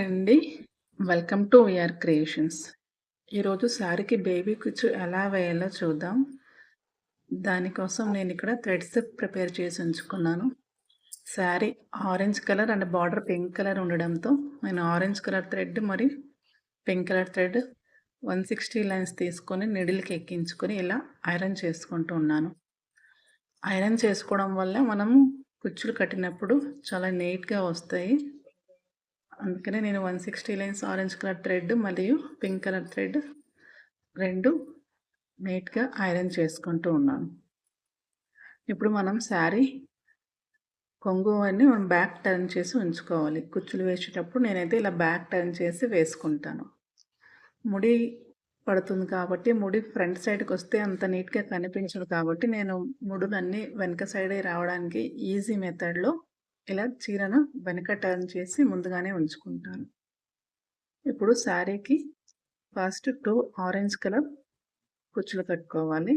Hi అండి. Welcome to VR creations. ఈరోజు శారీకి బేబీ కుచ్చు ఎలా వేయాలో చూద్దాం. దానికోసం నేనిక్కడ థ్రెడ్స్ ప్రిపేర్ చేసి ఉంచుకున్నాను. Sari orange colour and border pink colour ఉండడంతో నేను ఆరెంజ్ కలర్ థ్రెడ్ మరియు పింక్ కలర్ థ్రెడ్ 160 లైన్స్ తీసుకొని నీడిల్‌కి ఎక్కించుకొని ఇలా ఐరన్ చేసుకుంటూ ఉన్నాను. ఐరన్ చేసుకోవడం వల్ల మనము కుచ్చులు కట్టినప్పుడు చాలా నీట్‌గా వస్తాయి. అందుకనే నేను 160 లైన్స్ ఆరెంజ్ కలర్ థ్రెడ్ మరియు పింక్ కలర్ థ్రెడ్ 2 నీట్‌గా ఐరన్ చేసుకుంటూ ఉన్నాను. ఇప్పుడు మనం శారీ కొంగు అన్నీ మనం బ్యాక్ టర్న్ చేసి ఉంచుకోవాలి. కుచ్చులు వేసేటప్పుడు నేనైతే ఇలా బ్యాక్ టర్న్ చేసి వేసుకుంటాను. ముడి పడుతుంది కాబట్టి ముడి ఫ్రంట్ సైడ్‌కి వస్తే అంత నీట్‌గా కనిపించదు కాబట్టి నేను ముడులన్నీ వెనక సైడే రావడానికి ఈజీ మెథడ్‌లో ఇలా చీరను వెనక టర్న్ చేసి ముందుగానే ఉంచుకుంటాను. ఇప్పుడు శారీకి ఫస్ట్ 2 ఆరెంజ్ కలర్ కుచ్చులు కట్టుకోవాలి.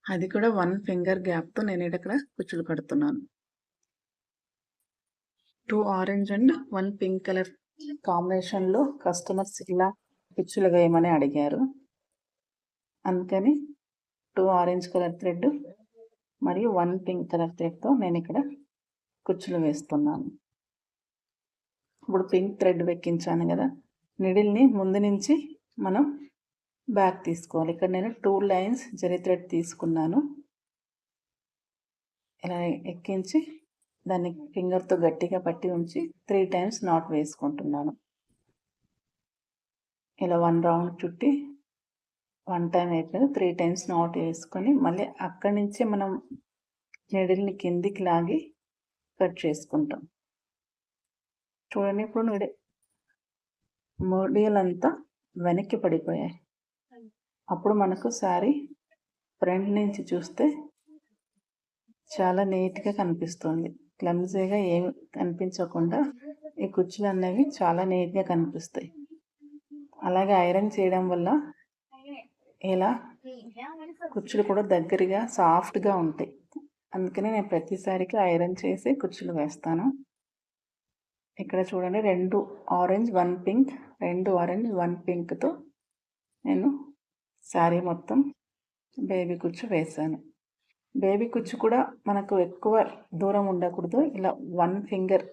అది కూడా 1 ఫింగర్ గ్యాప్‌తో నేను ఇక్కడ కుచ్చులు కడుతున్నాను. 2 ఆరెంజ్ అండ్ 1 పింక్ కలర్ కాంబినేషన్‌లో కస్టమర్స్ ఇలా కుచ్చులు వేయమని అడిగారు. అందుకని 2 ఆరెంజ్ కలర్ థ్రెడ్ మరియు 1 పింక్ కలర్ థ్రెడ్‌తో నేను ఇక్కడ కుచ్చులు వేస్తున్నాను. ఇప్పుడు పింక్ థ్రెడ్ ఎక్కించాను కదా, నీడిల్‌ని ముందు నుంచి మనం బ్యాక్ తీసుకోవాలి. ఇక్కడ నేను 2 లైన్స్ జరీ థ్రెడ్ తీసుకున్నాను. ఇలా ఎక్కించి దాన్ని ఫింగర్‌తో గట్టిగా పట్టి ఉంచి 3 టైమ్స్ నాట్ వేసుకుంటున్నాను. ఇలా 1 రౌండ్ చుట్టి 1 టైం అయిపోయింది. 3 టైమ్స్ నాట్ వేసుకొని మళ్ళీ అక్కడి నుంచే మనం నీడిల్‌ని కిందికి లాగి కట్ చేసుకుంటాం. చూడండి, ఇప్పుడు ముడియలంతా వెనక్కి పడిపోయాయి. అప్పుడు మనకు శారీ ఫ్రంట్ నుంచి చూస్తే చాలా నీట్‌గా కనిపిస్తుంది. క్లమ్జీగా ఏమి కనిపించకుండా ఈ కుచ్చులు అనేవి చాలా నీట్‌గా కనిపిస్తాయి. అలాగే ఐరన్ చేయడం వల్ల ఇలా కుచ్చులు కూడా దగ్గరగా సాఫ్ట్‌గా ఉంటాయి. అందుకని నేను ప్రతిసారికి ఐరన్ చేసి కుచ్చులు వేస్తాను. ఇక్కడ చూడండి, 2 ఆరెంజ్ 1 పింక్, 2 ఆరెంజ్ 1 పింక్‌తో నేను శారీ మొత్తం బేబీ కుచ్చు వేశాను. బేబీ కుచ్చు కూడా మనకు ఎక్కువ దూరం ఉండకూడదు. ఇలా 1 ఫింగర్,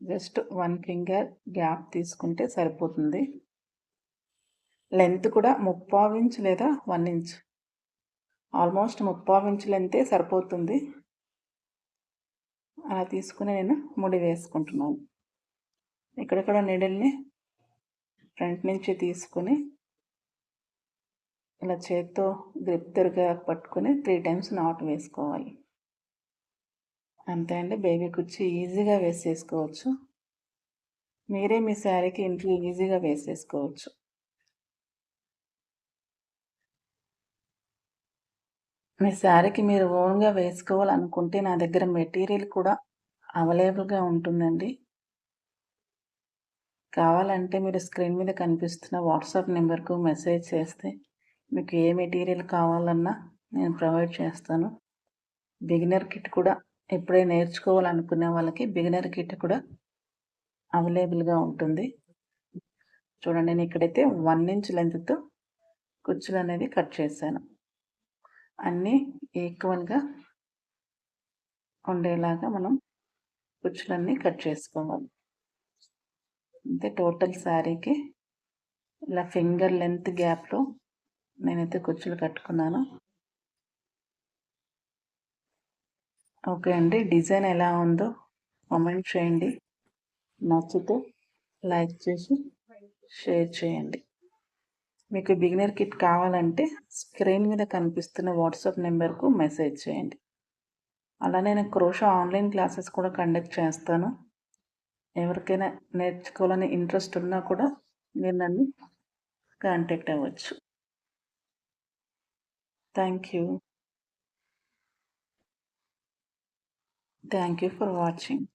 జస్ట్ 1 ఫింగర్ గ్యాప్ తీసుకుంటే సరిపోతుంది. లెంత్ కూడా 3/4 ఇంచ్ లేదా 1 ఇంచ్, ఆల్మోస్ట్ 3/4 ఇంచ్ లెంతే సరిపోతుంది. అలా తీసుకుని నేను ముడి వేసుకుంటున్నాను. ఇక్కడ నీడిల్‌ని ఫ్రంట్ నుంచి తీసుకొని ఇలా చేత్తో గ్రిప్ తిరగా పట్టుకొని 3 టైమ్స్ నాట్ వేసుకోవాలి. అంతే అండి, బేబీ కుచ్చు ఈజీగా వేసేసుకోవచ్చు. మీరే మీ శారీకి ఇంట్లో ఈజీగా వేసేసుకోవచ్చు. మీ శారీకి మీరు ఓన్‌గా వేసుకోవాలనుకుంటే నా దగ్గర మెటీరియల్ కూడా అవైలబుల్‌గా ఉంటుందండి. కావాలంటే మీరు స్క్రీన్ మీద కనిపిస్తున్న వాట్సాప్ నెంబర్‌కు మెసేజ్ చేస్తే మీకు ఏ మెటీరియల్ కావాలన్నా నేను ప్రొవైడ్ చేస్తాను. బిగినర్ కిట్ కూడా ఇప్పుడే నేర్చుకోవాలనుకునే వాళ్ళకి బిగినర్ కిట్ కూడా అవైలబుల్‌గా ఉంటుంది. చూడండి, నేను ఇక్కడైతే 1 ఇంచ్ లెంగ్త్‌తో కుచ్చులు అనేది కట్ చేశాను. అన్నీ ఈక్వల్‌గా ఉండేలాగా మనం కుచ్చులన్నీ కట్ చేసుకోవాలి. అంతే, టోటల్ శారీకి ఇలా ఫింగర్ లెంత్ గ్యాప్‌లో నేనైతే కుచ్చులు కట్టుకున్నాను. ఓకే అండి, డిజైన్ ఎలా ఉందో కామెంట్ చేయండి. నచ్చితే లైక్ చేసి షేర్ చేయండి. మీకు బిగినర్ కిట్ కావాలంటే స్క్రీన్ మీద కనిపిస్తున్న వాట్సాప్ నెంబర్‌కు మెసేజ్ చేయండి. అలానే నేను క్రోషా ఆన్లైన్ క్లాసెస్ కూడా కండక్ట్ చేస్తాను. ఎవరికైనా నేర్చుకోవాలని ఇంట్రెస్ట్ ఉన్నా కూడా మీరు నన్ను కాంటాక్ట్ అవ్వచ్చు. Thank you for watching.